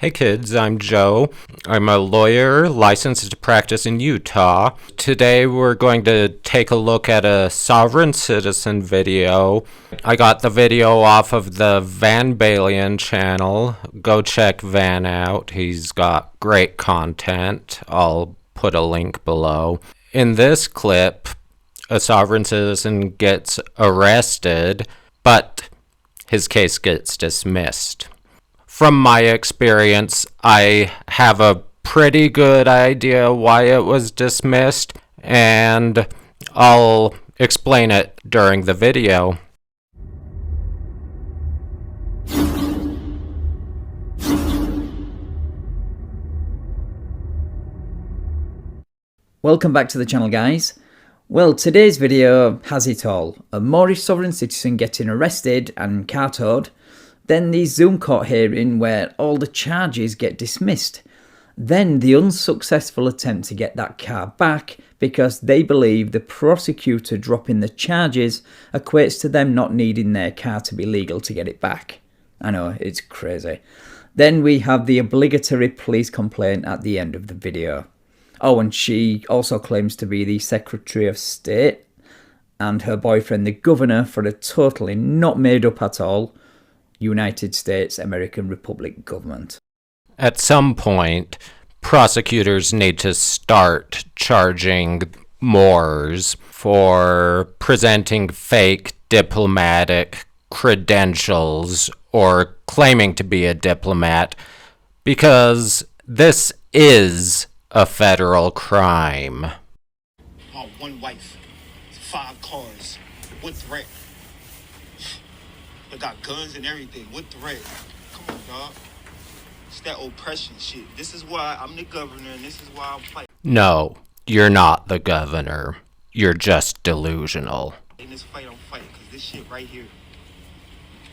Hey kids, I'm Joe. I'm a lawyer licensed to practice in Utah. Today we're going to take a look at a sovereign citizen video. I got the video off of the Van Balian channel. Go check Van out. He's got great content. I'll put a link below. In this clip, a sovereign citizen gets arrested, but his case gets dismissed. From my experience, I have a pretty good idea why it was dismissed, and I'll explain it during the video. Welcome back to the channel, guys. Well, today's video has it all. A Moorish sovereign citizen getting arrested and car-towed, then the Zoom court hearing where all the charges get dismissed, then the unsuccessful attempt to get that car back because they believe the prosecutor dropping the charges equates to them not needing their car to be legal to get it back. I know, it's crazy. Then we have the obligatory police complaint at the end of the video. Oh, and she also claims to be the Secretary of State and her boyfriend the governor for a totally not made up at all United States American Republic government. At some point, prosecutors need to start charging Moors for presenting fake diplomatic credentials or claiming to be a diplomat, because this is a federal crime. Oh, one wife, 5 cars, what threat? They got guns and everything. What threat? Come on, dog. It's that oppression shit. This is why I'm the governor, and this is why I'm fighting. No, you're not the governor. You're just delusional. In this fight, I'm fighting, because this shit right here,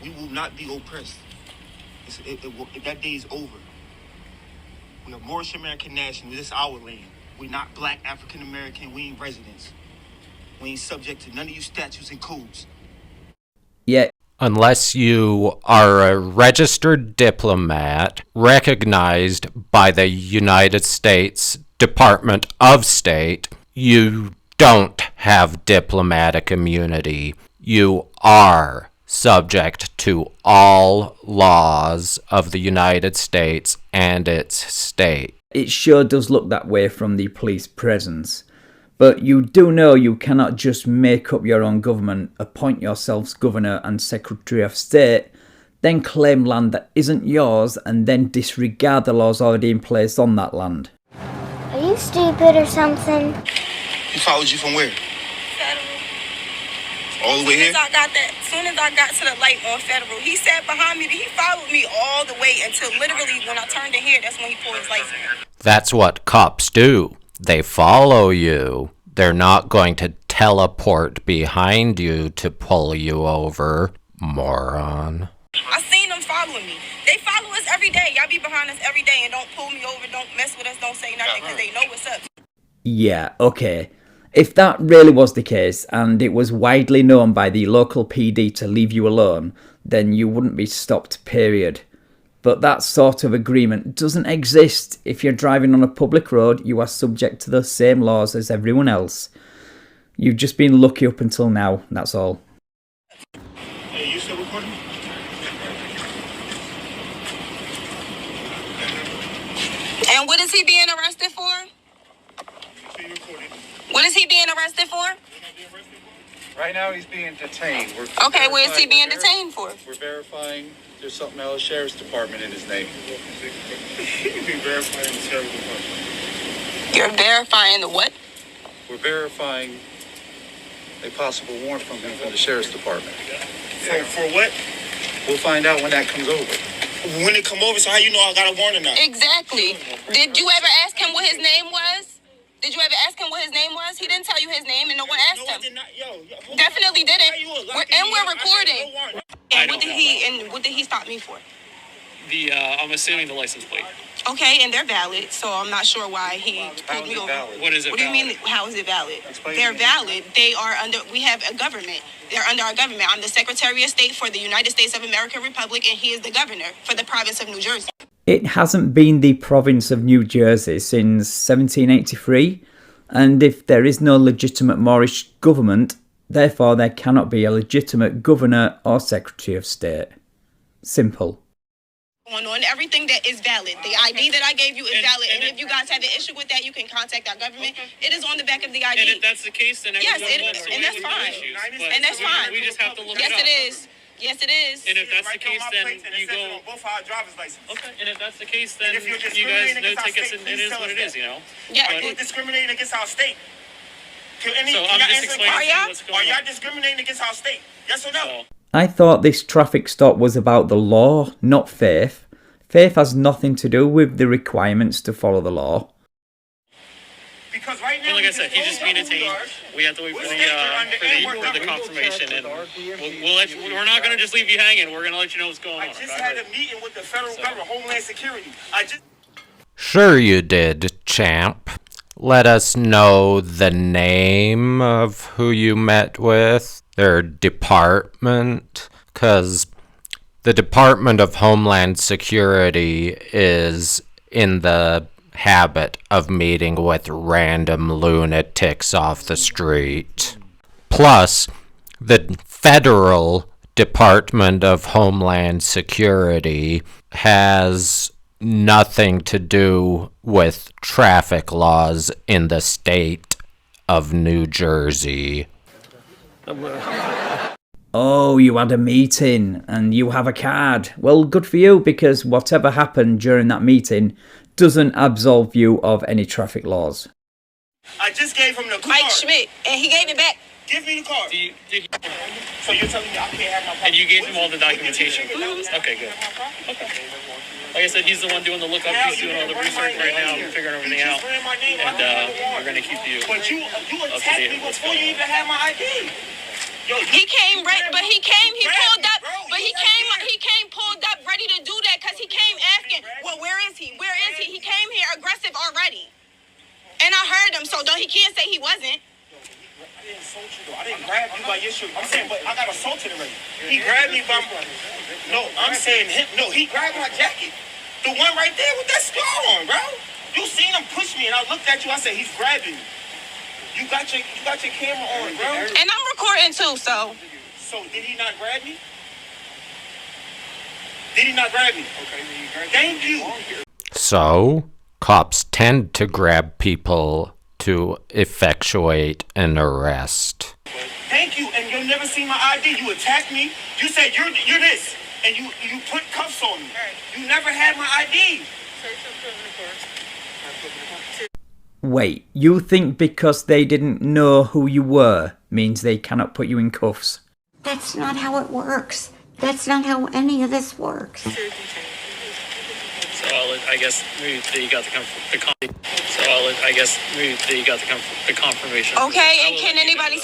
we will not be oppressed. That day is over. We are Moorish American national. This is our land. We're not black African American. We ain't residents. We ain't subject to none of you statutes and codes. Yeah. Unless you are a registered diplomat recognized by the United States Department of State, you don't have diplomatic immunity. You are subject to all laws of the United States and its state. It sure does look that way from the police presence. But you do know you cannot just make up your own government, appoint yourselves governor and secretary of state, then claim land that isn't yours and then disregard the laws already in place on that land. Are you stupid or something? He followed you from where? Federal. All the way here? As soon as I got to the light on Federal, he sat behind me. He followed me all the way until literally when I turned in here, that's when he pulled his license. That's what cops do. They follow you. They're not going to teleport behind you to pull you over, moron. I seen them following me. They follow us every day. Y'all be behind us every day and don't pull me over, don't mess with us, don't say nothing because they know what's up. Yeah, okay. If that really was the case and it was widely known by the local PD to leave you alone, then you wouldn't be stopped, period. But that sort of agreement doesn't exist. If you're driving on a public road, you are subject to the same laws as everyone else. You've just been lucky up until now, that's all. Hey, you still recording? And what is he being arrested for? What is he being arrested for? Right now he's being detained. Okay, what is he being detained for? We're verifying there's something else, Sheriff's Department in his name. You're verifying the sheriff's department. You're verifying the what? We're verifying a possible warrant from him from the Sheriff's Department. For what? We'll find out when that comes over. When it come over, so how you know I got a warrant or not? Exactly. Did you ever ask him what his name was? Did you ever ask him what his name was? He didn't tell you his name and no one asked No, I him. did not. Yo, Definitely didn't. Why you look? We're recording. No warrant. And what did he stop me for? I'm assuming the license plate. Okay, and they're valid, so I'm not sure why he pulled me over. Valid? What is it? What do you valid? mean, how is it valid? Explain They're to me. valid. They are under, we have a government. They're under our government. I'm the Secretary of State for the United States of American Republic, and he is the governor for the province of New Jersey. It hasn't been the province of New Jersey since 1783, and if there is no legitimate Moorish government, therefore there cannot be a legitimate governor or secretary of state. Simple. On everything that is valid. The ID that I gave you is valid, and if you guys have an issue with that, you can contact our government. It is on the back of the ID. And if that's the case, then yes, and that's fine. And that's fine. We just have to look yes, it up. It is. Yes, it is. And if that's the case, then you go. On both our driver's license. Okay. And if that's the case, then And if you're you guys discriminating know against our tickets, state, and it please is tell what us it is, that. you know. Yeah. You're discriminating against our state. So I'm just explaining to you what's Are going y'all on. discriminating against our state? Yes or no? So, I thought this traffic stop was about the law, not faith. Faith has nothing to do with the requirements to follow the law. Because right now, well, like I said, he's just being detained. We have to wait for the confirmation, and we'll let you, we're not going to just leave you hanging. We're going to let you know what's going on. I just had a meeting with the federal government, Homeland Security. Sure you did, champ. Let us know the name of who you met with, their department, because the Department of Homeland Security is in the habit of meeting with random lunatics off the street. Plus, the Federal Department of Homeland Security has nothing to do with traffic laws in the state of New Jersey. Oh, you had a meeting and you have a card. Well, good for you, because whatever happened during that meeting doesn't absolve you of any traffic laws. I just gave him the card. Mike Schmidt, and he gave it back. Give me the card. So you're telling me I can't have my car? And you gave him all the documentation. Okay, good. Okay. Like I said, he's the one doing the lookup. He's doing all the research right now and figuring everything out. And we're going to keep you But you attacked me before you even had my ID. He came right, but he pulled up, but he came pulled up ready to do that because he came asking, well, where is he? Where is he? He came here aggressive already. And I heard him, so he can't say he wasn't. I didn't assault you though. I didn't grab you by your shirt. I'm saying, but I got assaulted already. He grabbed me by my... No, I'm saying him. No, he grabbed my jacket. The one right there with that scar on, bro. You seen him push me, and I looked at you. I said, he's grabbing me. You got your camera on, bro. And I'm recording too, so. So did he not grab me? Did he not grab me? Okay, he grabbed me. Thank you. So, cops tend to grab people to effectuate an arrest. Thank you, and you'll never see my ID. You attacked me. You said you're this, and you put cuffs on me. You never had my ID. Wait, you think because they didn't know who you were means they cannot put you in cuffs? That's not how it works. That's not how any of this works. So I guess maybe you got the confirmation. Okay, and can anybody...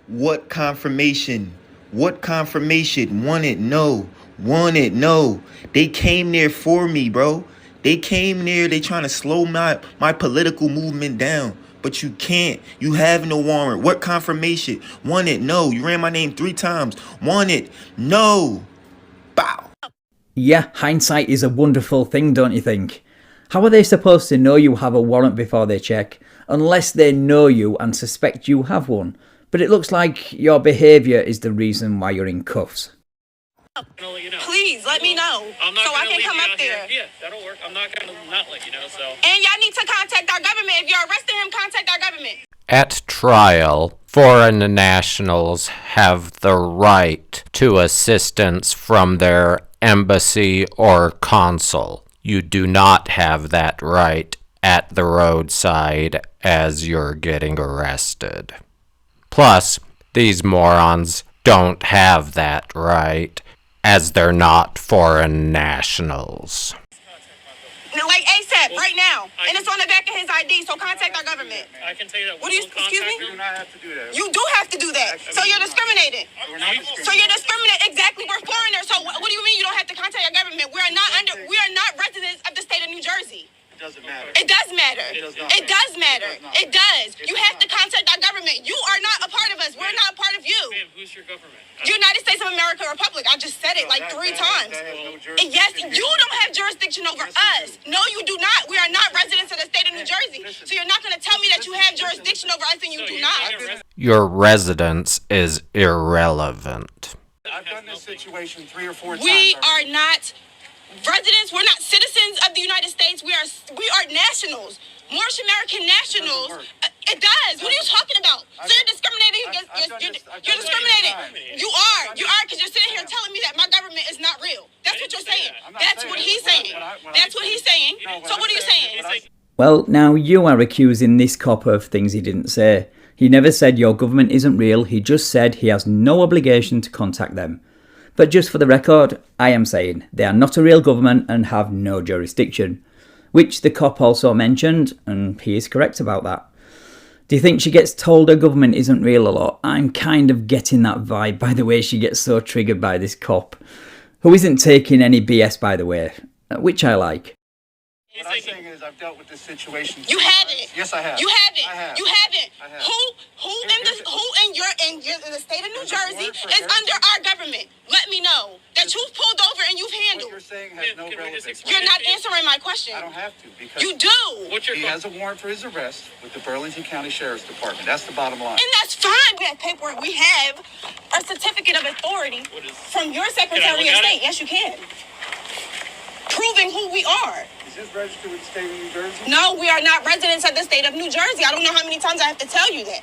What confirmation? What confirmation? Want it? No. Want it? No. They came there for me, bro. They came there. They trying to slow my political movement down. But you can't. You have no warrant. What confirmation? Want it? No. You ran my name 3 times. Want it? No. Bow. Yeah, hindsight is a wonderful thing, don't you think? How are they supposed to know you have a warrant before they check, unless they know you and suspect you have one? But it looks like your behaviour is the reason why you're in cuffs. Please, let me know, so I can come up there. Yeah, that'll work. I'm not going to not let you know, so. And y'all need to contact our government. If you're arresting him, contact our government. At trial, foreign nationals have the right to assistance from their embassy or consul. You do not have that right at the roadside as you're getting arrested. Plus, these morons don't have that right, as they're not foreign nationals. Like ASAP, right now. And it's on the back of his ID, so contact our government. I can tell you that. What do you, excuse me? You do not have to do that. You do have to do that. So you're discriminating. So you're discriminating. Exactly, we're foreigners. So what do you mean you don't have to contact your government? We are not residents of the state of New Jersey. It doesn't matter. It does matter. It does not. It does matter. It does not. It does. It You does have to not. contact our government. You are not a part of us. We're not a part of you. Ma'am, who's your government? United States of America Republic. I just said it like 3 times. And yes, you don't have jurisdiction over us. No, you do not. We are not residents of the state of New Jersey. So you're not going to tell me that you have jurisdiction over us and you do not. Your residence is irrelevant. I've done this situation 3 or 4 times. We are already. not residents. We're not citizens of the United States. We are nationals. Moorish American nationals. It does. What are you talking about? So you're discriminating against. You're discriminating. You are because you're sitting here telling me that my government is not real. That's what you're saying. That's what he's saying. That's what he's saying. So what are you saying? Well, now you are accusing this cop of things he didn't say. He never said your government isn't real, he just said he has no obligation to contact them. But just for the record, I am saying they are not a real government and have no jurisdiction. Which the cop also mentioned, and he is correct about that. Do you think she gets told her government isn't real a lot? I'm kind of getting that vibe by the way she gets so triggered by this cop, who isn't taking any BS by the way, which I like. What I'm saying is I've dealt with this situation. You haven't. Yes, I have. You haven't. I have. You haven't. I have. Who in the state of New Jersey is under our government? Let me know that you've pulled over and you've What handled. you're saying has no relevance. You're not answering my question. I don't have to because You do. What's your he has a warrant for his arrest with the Burlington County Sheriff's Department. That's the bottom line. And that's fine. We have paperwork. We have a certificate of authority from your Secretary look of at State. it? Yes, you can. Proving who we are. Is this registered with the state of New Jersey? No, we are not residents of the state of New Jersey. I don't know how many times I have to tell you that.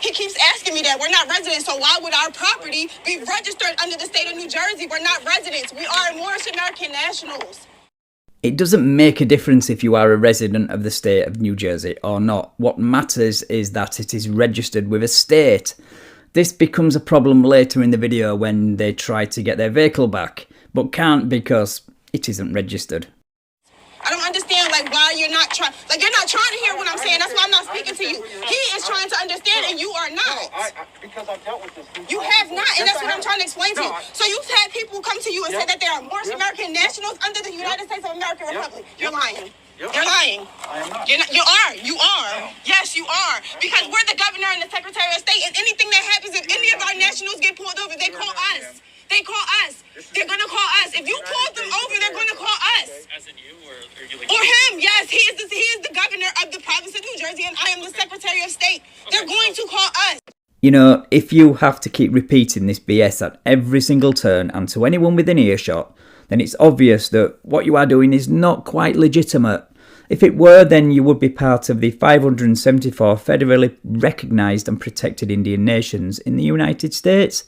He keeps asking me that. We're not residents, so why would our property be registered under the state of New Jersey? We're not residents. We are Moorish American nationals. It doesn't make a difference if you are a resident of the state of New Jersey or not. What matters is that it is registered with a state. This becomes a problem later in the video when they try to get their vehicle back, but can't because it isn't registered. I don't understand, why you're not trying. You're not trying to hear what I'm saying. That's why I'm not speaking to you. He is trying to understand, and you are not. Because I've dealt with this. You have not, and that's what I'm trying to explain to you. So you've had people come to you and say that they are Moorish American nationals under the United States of American Republic. You're lying. You're lying. I am not. You are. You are. Yes, you are. Because we're the governor and the Secretary of State, and anything that happens, if any of our nationals get pulled over, they call us. They call us. They're going to call us. If you pull them over, they're going to call us. As in you, or are you Or him, yes. He is the governor of the province of New Jersey, and I am the Secretary of State. They're going to call us. You know, if you have to keep repeating this BS at every single turn and to anyone within earshot, then it's obvious that what you are doing is not quite legitimate. If it were, then you would be part of the 574 federally recognised and protected Indian nations in the United States.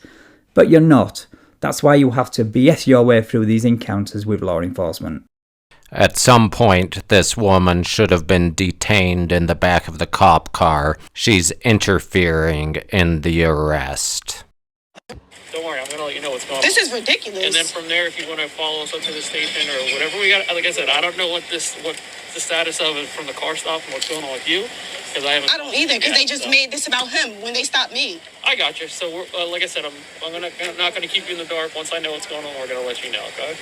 But you're not. That's why you have to BS your way through these encounters with law enforcement. At some point, this woman should have been detained in the back of the cop car. She's interfering in the arrest. Don't worry, I'm going to let you know what's going on. This is ridiculous. And then from there, if you want to follow us up to the station or whatever we got, like I said, I don't know what the status of it from the car stop and what's going on with you, because I haven't. I don't either, because they just made this about him when they stopped me. I got you. So we're, like I said, I'm not going to keep you in the dark. Once I know what's going on, we're going to let you know. Okay.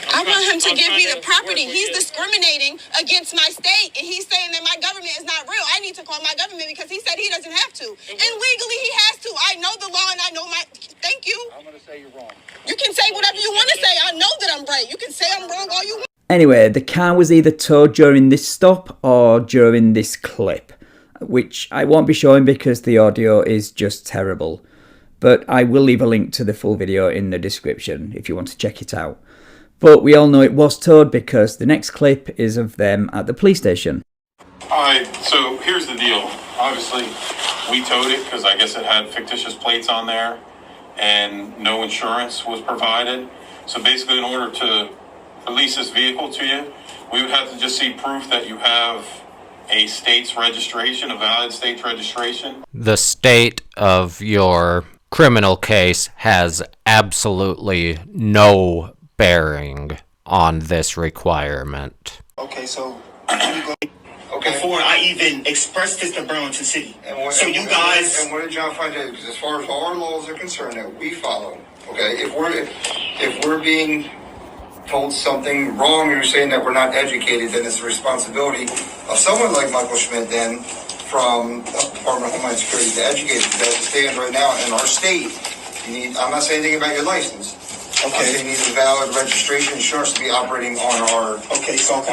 I want him to give me the property. He's discriminating against my state, and he's saying that my government is not real. I need to call my government because he said he doesn't have to. And legally, he has to. I know the law, and I know my... Thank you. I'm going to say you're wrong. You can say whatever you want to say. I know that I'm right. You can say I'm wrong all you want. Anyway, the car was either towed during this stop or during this clip, which I won't be showing because the audio is just terrible. But I will leave a link to the full video in the description if you want to check it out. But we all know it was towed because the next clip is of them at the police station. Alright, so here's the deal. Obviously, we towed it because I guess it had fictitious plates on there and no insurance was provided. So basically, in order to release this vehicle to you, we would have to just see proof that you have a state's registration, a valid state's registration. The state of your criminal case has absolutely no bearing on this requirement. Okay, so before I even expressed this to Burlington City. And what did John find out? Because as far as all our laws are concerned that we follow, okay, if we're being told something wrong, you're saying that we're not educated, then it's the responsibility of someone like Michael Schmidt then from the Department of Homeland Security to educate us. As it stands right now in our state, you need, I'm not saying anything about your license. Okay. You need a valid registration insurance to be operating on our. Okay, so I'm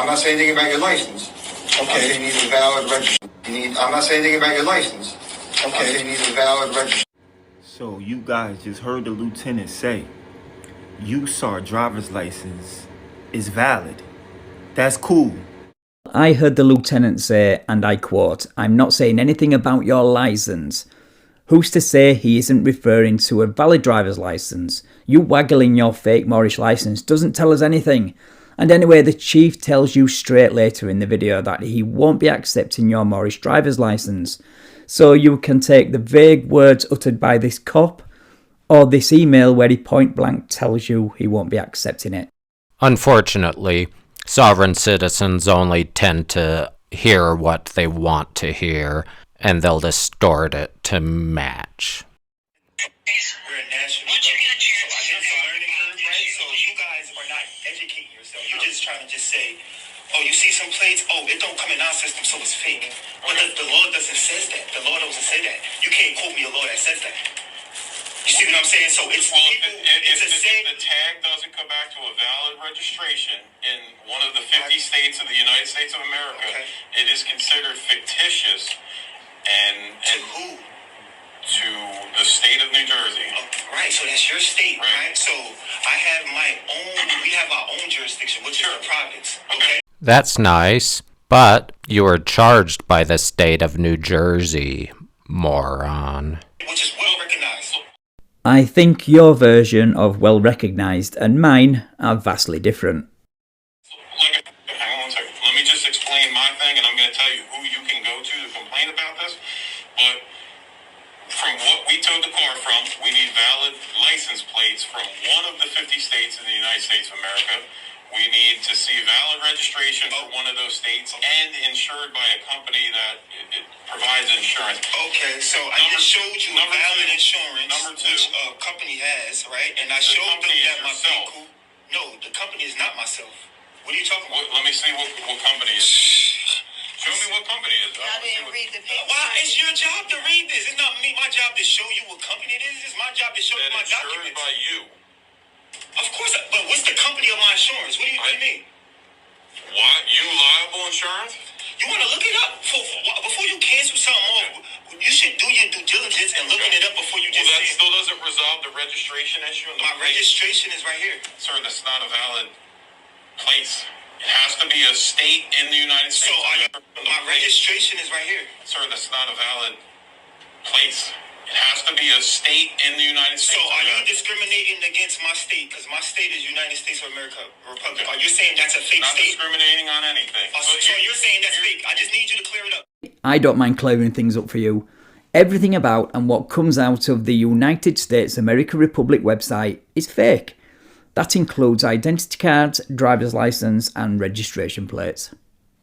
not saying anything about your license. Okay. You need a valid registration. I'm not saying anything about your license. Okay. You need a valid registration. So you guys just heard the lieutenant say, USAR driver's license is valid. That's cool. I heard the lieutenant say, and I quote, "I'm not saying anything about your license." Who's to say he isn't referring to a valid driver's license? You waggling your fake Moorish license doesn't tell us anything. And anyway, the chief tells you straight later in the video that he won't be accepting your Moorish driver's license. So you can take the vague words uttered by this cop or this email where he point blank tells you he won't be accepting it. Unfortunately, sovereign citizens only tend to hear what they want to hear, and they'll distort it to match. We're a national government, so I think it's a learning curve, right? So you guys are not educating yourself. You're just trying to just say, oh, you see some plates, oh, it don't come in our system, so it's fake. But the law doesn't say that. The law doesn't say that. You can't quote me a law that says that. You see what I'm saying? So it's people, if the tag doesn't come back to a valid registration in one of the 50 states of the United States of America, it is considered fictitious. And who? To the state of New Jersey. Right, so that's your state, right? So I have my own, we have our own jurisdiction, which is a province, okay? That's nice, but you were charged by the state of New Jersey, moron. Which is well recognized. I think your version of well recognized and mine are vastly different. Hang on one second. Let me just explain my thing, and I'm going to tell you who you can go to complain about this. But from what we towed the car from, we need valid license plates from one of the 50 states in the United States of America. We need to see valid registration for one of those states and insured by a company that it provides insurance. Okay, so I just showed you valid insurance, which a company has, right? And I showed them that my vehicle. No, the company is not myself. What are you talking about? Let me see what company it is. Show me what company it is. I didn't read the paper. Why? It's your job to read this. It's not my job to show you what company it is. It's my job to show you my documents. By you. Of course, but what's the company of my insurance? What do you mean? Why? You liable insurance? You want to look it up? Before you cancel something off, you should do your due diligence and looking it up before you just that still doesn't resolve the registration issue. My registration is right here. Sir, that's not a valid place. It has to be a state in the United States. So my registration is right here. Sir, that's not a valid place. It has to be a state in the United States. So are you discriminating against my state? Because my state is United States of America Republic. Are you saying that's a fake state? Not discriminating on anything. So you're saying that's fake. I just need you to clear it up. I don't mind clearing things up for you. Everything about and what comes out of the United States America Republic website is fake. That includes identity cards, driver's license, and registration plates.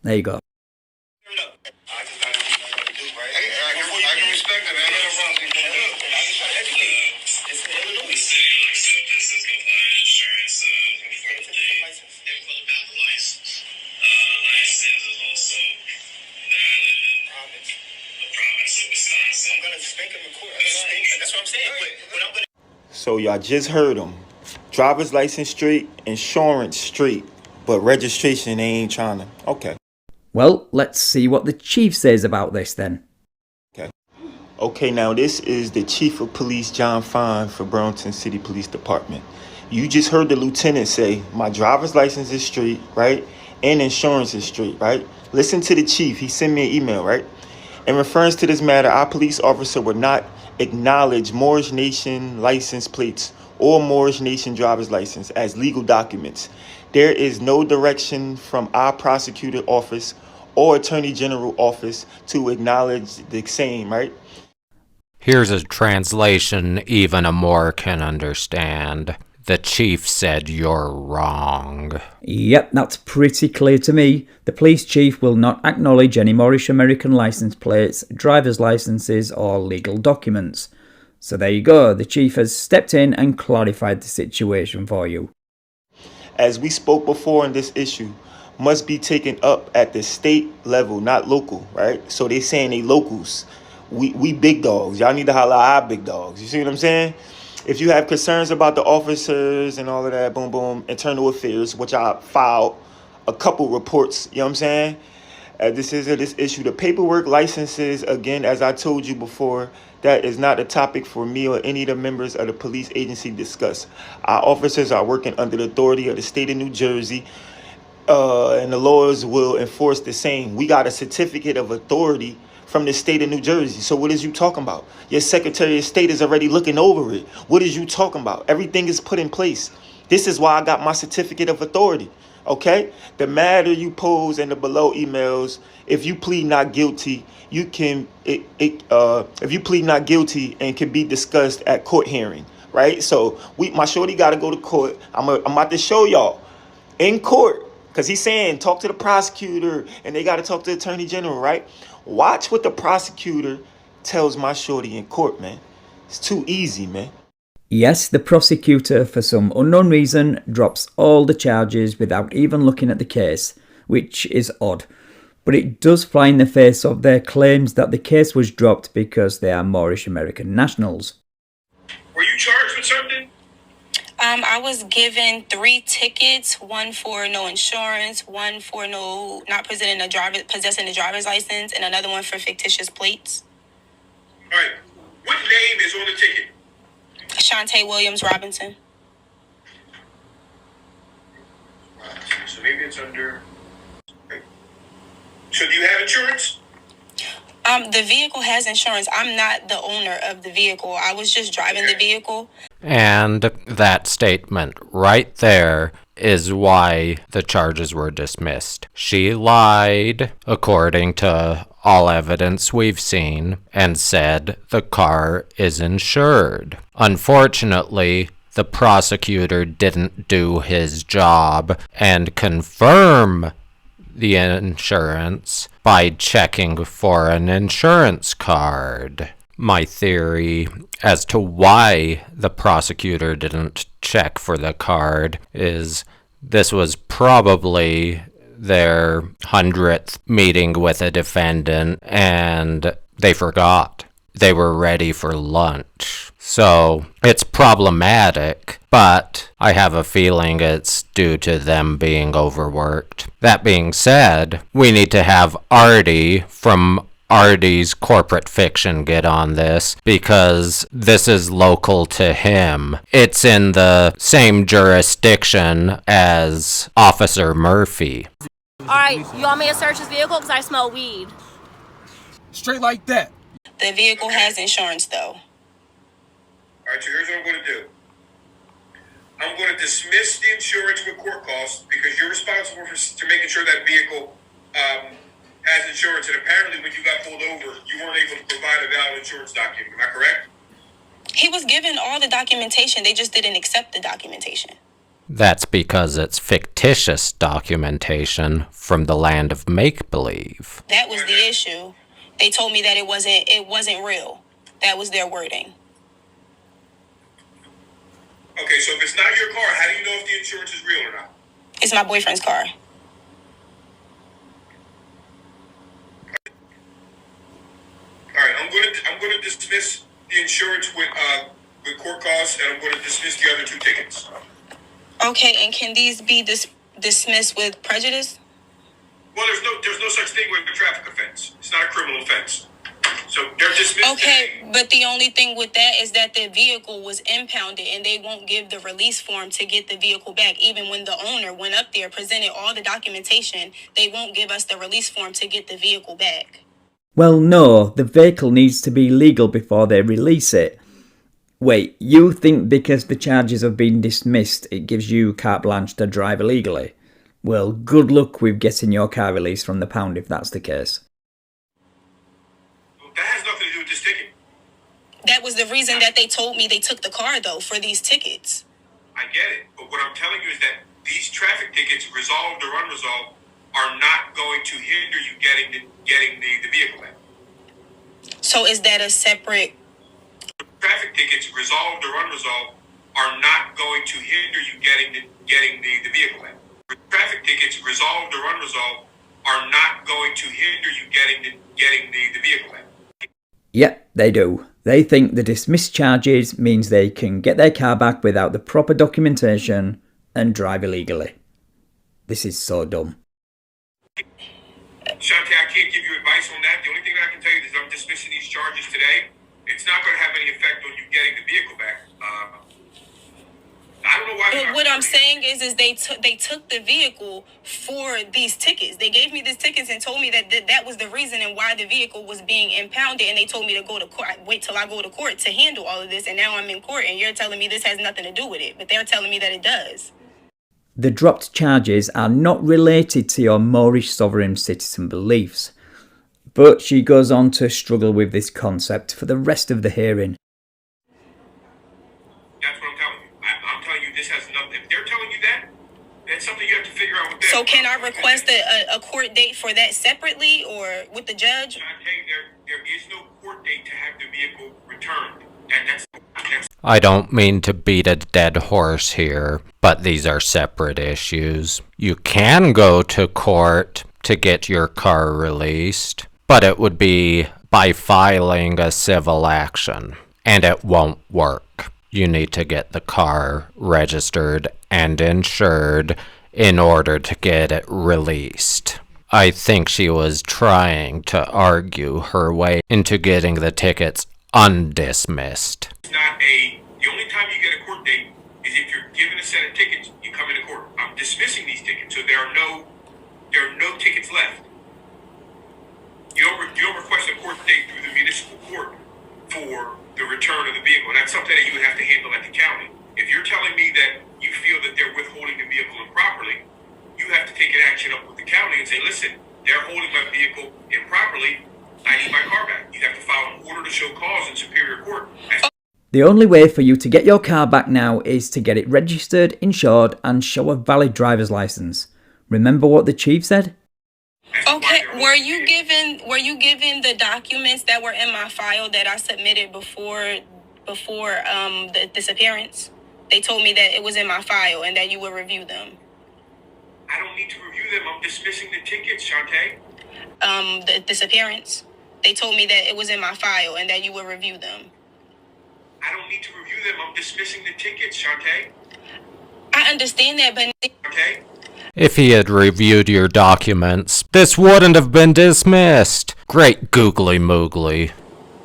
There you go. So y'all just heard him. Driver's license straight, insurance straight, but registration they ain't trying to. Okay. Well, let's see what the chief says about this then. Okay, now this is the Chief of Police, John Fine, for Burlington City Police Department. You just heard the lieutenant say, my driver's license is straight, right? And insurance is straight, right? Listen to the chief. He sent me an email, right? In reference to this matter, our police officer would not acknowledge Moorish Nation license plates or Moorish Nation driver's license as legal documents. There is no direction from our prosecutor office or attorney general office to acknowledge the same, right? Here's a translation even a Moor can understand. The chief said you're wrong. Yep, that's pretty clear to me. The police chief will not acknowledge any Moorish American license plates, driver's licenses, or legal documents. So there you go, the chief has stepped in and clarified the situation for you. as we spoke before in this issue, must be taken up at the state level, not local, right? So they saying they locals. We big dogs. Y'all need to holler at our big dogs. You see what I'm saying? If you have concerns about the officers and all of that, boom, boom, internal affairs, which I filed a couple reports, you know what I'm saying? This issue. The paperwork, licenses, again, as I told you before, that is not a topic for me or any of the members of the police agency to discuss. Our officers are working under the authority of the state of New Jersey, and the laws will enforce the same. We got a certificate of authority from the state of New Jersey. So what is you talking about? Your Secretary of State is already looking over it. What is you talking about? Everything is put in place. This is why I got my certificate of authority. Okay? The matter you pose in the below emails, if you plead not guilty, you can if you plead not guilty and can be discussed at court hearing, right? So my shorty got to go to court. I'm about to show y'all in court, because he's saying talk to the prosecutor and they got to talk to the attorney general, right? Watch what the prosecutor tells my shorty in court, man. It's too easy, man. Yes, the prosecutor, for some unknown reason, drops all the charges without even looking at the case, which is odd. But it does fly in the face of their claims that the case was dropped because they are Moorish American nationals. Were you charged with something? I was given 3 tickets, one for no insurance, one for not possessing a driver's license, and another one for fictitious plates. All right. What name is on the ticket? Shantae Williams Robinson. So maybe it's under. So do you have insurance? The vehicle has insurance. I'm not the owner of the vehicle. I was just driving the vehicle. And that statement right there is why the charges were dismissed. She lied, according to all evidence we've seen, and said the car is insured. Unfortunately, the prosecutor didn't do his job and confirm the insurance by checking for an insurance card. My theory as to why the prosecutor didn't check for the card is this was probably their 100th meeting with a defendant and they forgot. They were ready for lunch. So it's problematic, but I have a feeling it's due to them being overworked. That being said, we need to have Artie from Artie's Corporate Fiction get on this, because this is local to him. It's in the same jurisdiction as Officer Murphy. Alright, you want me to search his vehicle? Because I smell weed. Straight like that. The vehicle has insurance, though. Alright, so here's what I'm going to do. I'm going to dismiss the insurance with court costs because you're responsible for making sure that vehicle has insurance. And apparently when you got pulled over, you weren't able to provide a valid insurance document. Am I correct? He was given all the documentation. They just didn't accept the documentation. That's because it's fictitious documentation from the land of make-believe. That was the issue. They told me that it wasn't real. That was their wording. Okay, so if it's not your car, how do you know if the insurance is real or not? It's my boyfriend's car. All right, I'm going to dismiss the insurance with court costs, and I'm going to dismiss the other 2 tickets. Okay, and can these be dismissed with prejudice? Well, there's no such thing with a traffic offense. It's not a criminal offense. So they're dismissed. Okay, but the only thing with that is that the vehicle was impounded and they won't give the release form to get the vehicle back. Even when the owner went up there, presented all the documentation, they won't give us the release form to get the vehicle back. Well, no, the vehicle needs to be legal before they release it. Wait, you think because the charges have been dismissed, it gives you carte blanche to drive illegally? Well, good luck with getting your car released from the pound if that's the case. That has nothing to do with this ticket. That was the reason that they told me they took the car, though, for these tickets. I get it, but what I'm telling you is that these traffic tickets, resolved or unresolved, are not going to hinder you getting the vehicle back. So is that a separate... Traffic tickets, resolved or unresolved, are not going to hinder you getting the vehicle back. Traffic tickets, resolved or unresolved, are not going to hinder you getting the vehicle back. Yep, they do. They think the dismissed charges means they can get their car back without the proper documentation and drive illegally. This is so dumb. Shante, I can't give you advice on that. The only thing I can tell you is I'm dismissing these charges today. It's not going to have any effect on you getting the vehicle back. I don't know why. But what I'm saying is they took the vehicle for these tickets. They gave me these tickets and told me that was the reason and why the vehicle was being impounded. And they told me to go to court. Wait till I go to court to handle all of this. And now I'm in court, and you're telling me this has nothing to do with it, but they're telling me that it does. The dropped charges are not related to your Moorish sovereign citizen beliefs, but she goes on to struggle with this concept for the rest of the hearing. That's what I'm telling you. I'm telling you this has nothing. If they're telling you that, that's something you have to figure out with them. So can I request a court date for that separately or with the judge? There is no court date to have the vehicle returned. That's I don't mean to beat a dead horse here, but these are separate issues. You can go to court to get your car released, but it would be by filing a civil action, and it won't work. You need to get the car registered and insured in order to get it released. I think she was trying to argue her way into getting the tickets undismissed. It's not the only time you get a court date is if you're given a set of tickets, you come into court. I'm dismissing these tickets, so there are no tickets left. You don't request a court date through the municipal court for the return of the vehicle. That's something that you would have to handle at the county. If you're telling me that you feel that they're withholding the vehicle improperly, you have to take an action up with the county and say, listen, they're holding my vehicle improperly. I need my car back. You have to file an order to show cause in Superior Court. The only way for you to get your car back now is to get it registered, insured, and show a valid driver's license. Remember what the chief said? Okay, were you given the documents that were in my file that I submitted before this appearance? They told me that it was in my file and that you would review them. I don't need to review them. I'm dismissing the tickets, Shante. This appearance. They told me that it was in my file and that you would review them. I don't need to review them. I'm dismissing the tickets, Shante. I understand that, but... Okay. If he had reviewed your documents, this wouldn't have been dismissed. Great googly moogly.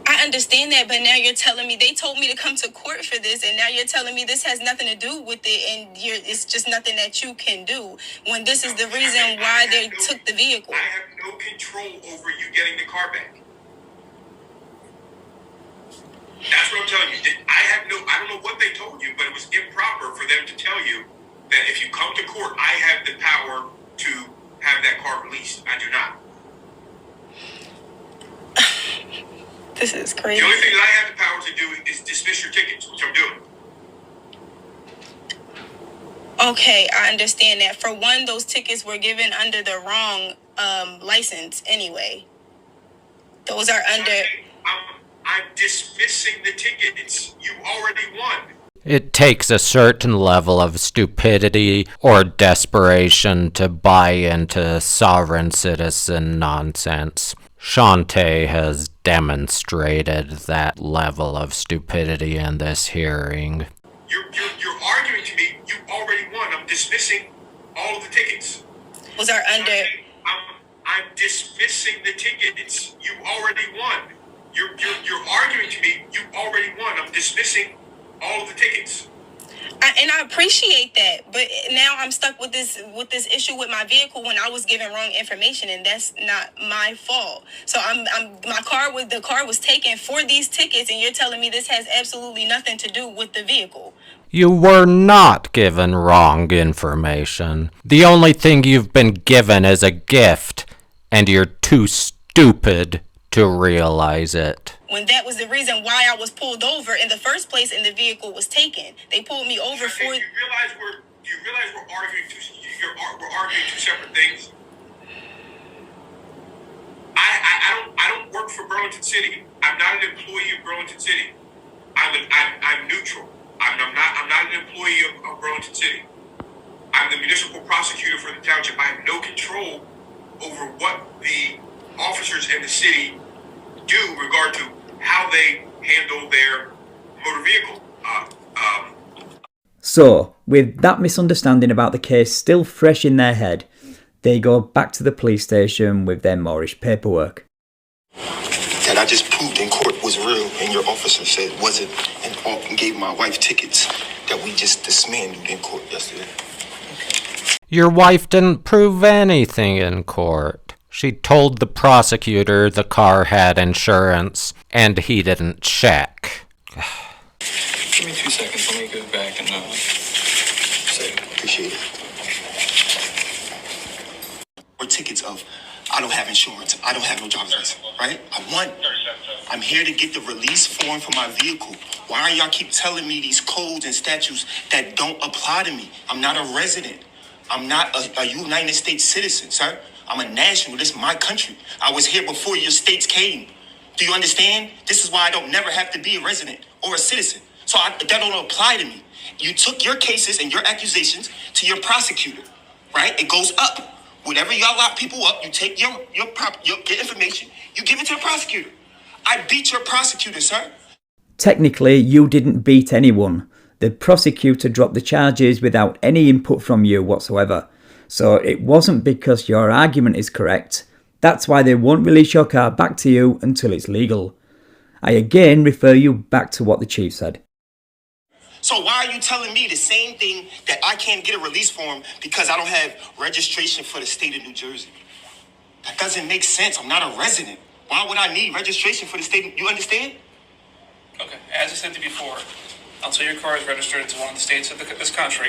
I understand that, but now you're telling me they told me to come to court for this, and now you're telling me this has nothing to do with it, and it's just nothing that you can do when this is the reason why they took the vehicle. I have no control over you getting the car back. That's what I'm telling you. I don't know what they told you, but it was improper for them to tell you that if you come to court, I have the power to have that car released. I do not. This is crazy. The only thing that I have the power to do is dismiss your tickets, which I'm doing. Okay, I understand that. For one, those tickets were given under the wrong license anyway. Those are under... I'm dismissing the tickets. You already won. It takes a certain level of stupidity or desperation to buy into sovereign citizen nonsense. Shante has demonstrated that level of stupidity in this hearing. You're arguing to me. You already won. I'm dismissing all of the tickets. Those are under... I'm dismissing the tickets. You already won. You're arguing to me. You already won. I'm dismissing all of the tickets. And I appreciate that, but now I'm stuck with this issue with my vehicle when I was given wrong information, and that's not my fault. So the car was taken for these tickets, and you're telling me this has absolutely nothing to do with the vehicle. You were not given wrong information. The only thing you've been given is a gift, and you're too stupid to realize it. When that was the reason why I was pulled over in the first place and the vehicle was taken. They pulled me over for... Do you realize we're arguing two separate things? I don't work for Burlington City. I'm not an employee of Burlington City. I'm neutral. I'm not an employee of Burlington City. I'm the municipal prosecutor for the township. I have no control over what the officers in the city do in regard to how they handle their motor vehicle. So, with that misunderstanding about the case still fresh in their head, they go back to the police station with their Moorish paperwork. That I just proved in court was real, and your officer said wasn't, and gave my wife tickets that we just dismantled in court yesterday. Your wife didn't prove anything in court. She told the prosecutor the car had insurance, and he didn't check. Give me 2 seconds. Let me go back and say it. Appreciate it. Or tickets of, I don't have insurance, I don't have no driver's license, right? I'm here to get the release form for my vehicle. Why are y'all keep telling me these codes and statutes that don't apply to me? I'm not a resident. I'm not a United States citizen, sir. I'm a national. This is my country. I was here before your states came. Do you understand? This is why I don't never have to be a resident or a citizen. So that don't apply to me. You took your cases and your accusations to your prosecutor, right? It goes up. Whenever y'all lock people up, you take your information, you give it to the prosecutor. I beat your prosecutor, sir. Technically, you didn't beat anyone. The prosecutor dropped the charges without any input from you whatsoever. So it wasn't because your argument is correct. That's why they won't release your car back to you until it's legal. I again refer you back to what the chief said. So why are you telling me the same thing that I can't get a release form because I don't have registration for the state of New Jersey? That doesn't make sense. I'm not a resident. Why would I need registration for the state? You understand? Okay, as I said to you before, until your car is registered to one of the states of this country,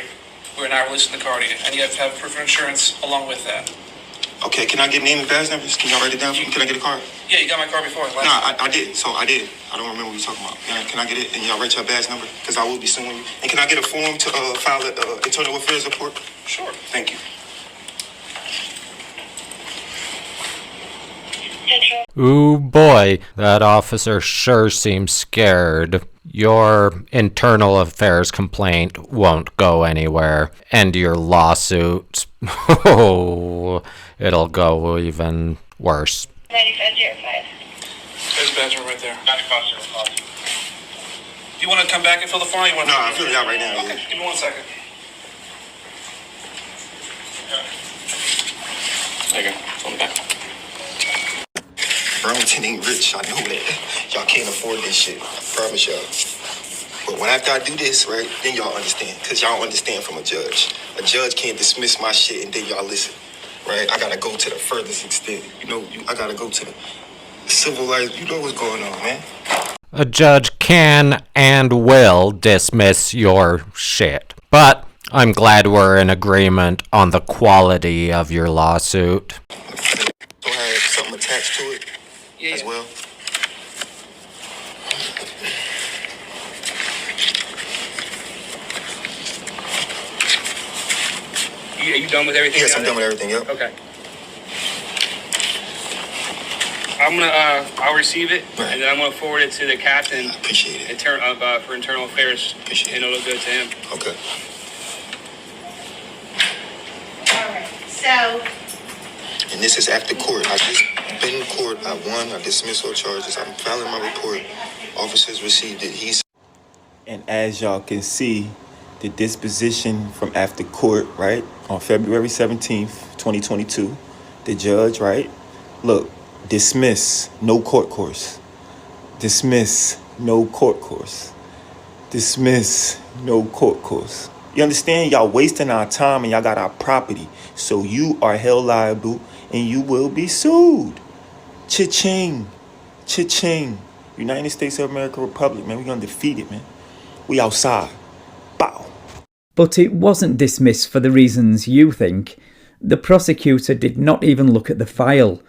we're not releasing the car to you. And you have to have proof of insurance along with that. Okay, can I get name and badge numbers? Can y'all write it down for me? Can I get a card? Yeah, you got my car before. No, I didn't. So I did. I don't remember what you're talking about. Can I get it? And y'all write your badge number? Because I will be suing you. And can I get a form to file an internal affairs report? Sure. Thank you. Ooh boy, that officer sure seems scared. Your internal affairs complaint won't go anywhere, and your lawsuit, oh, it'll go even worse. 9505. There's the badge right there. 9505. Do you want to come back and fill the form? You want No, I'm filling it out right now. Okay, give me 1 second. There you go. It's on the back. Burlington ain't rich. I know that. Y'all can't afford this shit. I promise y'all. But when after I do this, right, then y'all understand. Because y'all don't understand from a judge. A judge can't dismiss my shit and then y'all listen. Right? I got to go to the furthest extent. I got to go to the civil life. You know what's going on, man. A judge can and will dismiss your shit. But I'm glad we're in agreement on the quality of your lawsuit. Don't have something attached to it as well. Are you done with everything? Yes, I'm done with everything, yep. Okay. I'll receive it, right, and then I'm gonna forward it to the captain. I appreciate it. For internal affairs. Appreciate it. And it'll go to him. Okay. Alright, so And this is after court. I just been in court. I won. I dismissed all charges. I'm filing my report. Officers received it. And as y'all can see, the disposition from after court, right, on February 17th, 2022, the judge, right, look, dismiss, no court course. Dismiss, no court course. Dismiss, no court course. You understand? Y'all wasting our time and y'all got our property. So you are held liable and you will be sued. Cha-ching. Cha-ching. United States of America Republic, man. We're gonna defeat it, man. We outside. Bow. But it wasn't dismissed for the reasons you think. The prosecutor did not even look at the file.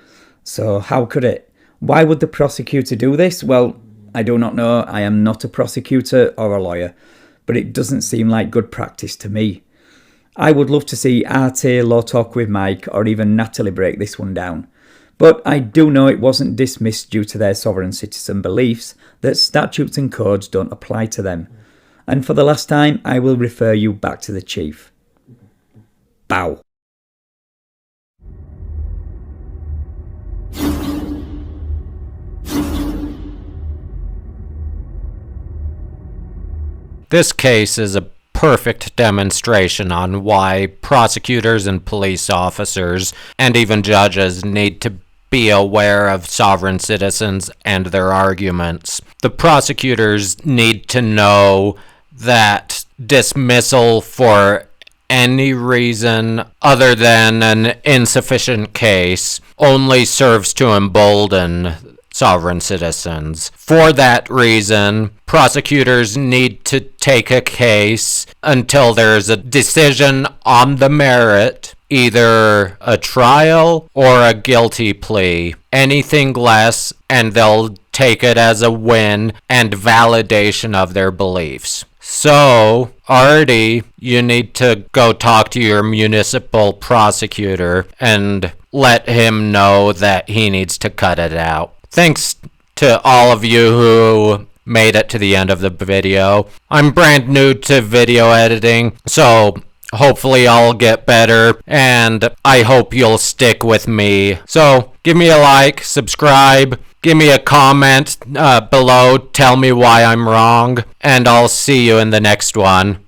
So how could it? Why would the prosecutor do this? Well, I do not know. I am not a prosecutor or a lawyer. But it doesn't seem like good practice to me. I would love to see RT, Law Talk with Mike, or even Natalie break this one down. But I do know it wasn't dismissed due to their sovereign citizen beliefs that statutes and codes don't apply to them. And for the last time, I will refer you back to the chief. Bow. This case is a perfect demonstration on why prosecutors and police officers, and even judges, need to be aware of sovereign citizens and their arguments. The prosecutors need to know that dismissal for any reason other than an insufficient case only serves to embolden sovereign citizens. For that reason, prosecutors need to take a case until there's a decision on the merit, either a trial or a guilty plea. Anything less, and they'll take it as a win and validation of their beliefs. So, Artie, you need to go talk to your municipal prosecutor and let him know that he needs to cut it out. Thanks to all of you who made it to the end of the video. I'm brand new to video editing, so hopefully I'll get better, and I hope you'll stick with me. So, give me a like, subscribe, give me a comment below, tell me why I'm wrong, and I'll see you in the next one.